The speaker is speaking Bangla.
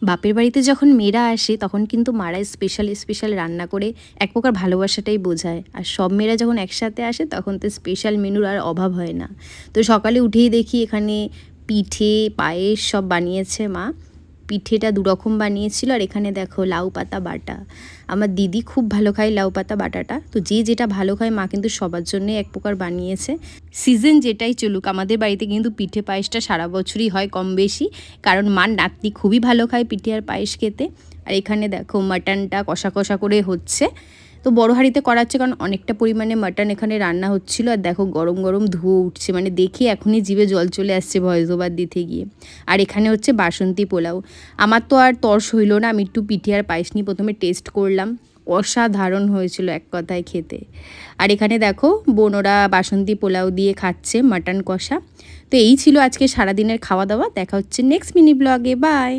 বাপের বাড়িতে যখন মেয়েরা আসে তখন কিন্তু মারা স্পেশাল স্পেশাল রান্না করে এক প্রকার ভালোবাসাটাই বোঝায়। আর সব মেয়েরা যখন একসাথে আসে তখন তো স্পেশাল মেনুর আর অভাব হয় না। তো সকালে উঠেই দেখি এখানে পিঠে পায়েস সব বানিয়েছে মা। পিঠেটা দুরকম বানিয়েছিল, আর এখানে দেখো লাউ পাতা বাটা। আমার দিদি খুব ভালো খায় লাউ পাতা বাটাটা, তো যে যেটা ভালো খায় মা কিন্তু সবার জন্যে এক প্রকার বানিয়েছে। সিজন যেটাই চলুক আমাদের বাড়িতে কিন্তু পিঠে পায়েসটা সারা বছরই হয় কম বেশি, কারণ মার নাতনি খুবই ভালো খায় পিঠে আর পায়েস খেতে। আর এখানে দেখো মাটনটা কষা কষা করে হচ্ছে, তো বড় হাঁড়িতে করা হচ্ছে কারণ অনেকটা পরিমাণে মাটন এখানে রান্না হচ্ছিল। আর দেখো গরম গরম ধুয়ো উঠছে, মানে দেখে এখনই জিভে জল চলে আসছে ভয়েস ওভার দিতে গিয়ে। আর এখানে হচ্ছে বাসন্তী পোলাও। আমার তো আর তর্স হইল না, আমি একটু পিঠে আর পায়েস নিয়ে প্রথমে টেস্ট করলাম। অসাধারণ হয়েছিল এক কথায় খেতে। আর এখানে দেখো বোনরা বাসন্তী পোলাও দিয়ে খাচ্ছে মাটন কষা। তো এই ছিল আজকে সারাদিনের খাওয়া দাওয়া। দেখা হচ্ছে নেক্সট মিনি ব্লগে, বাই।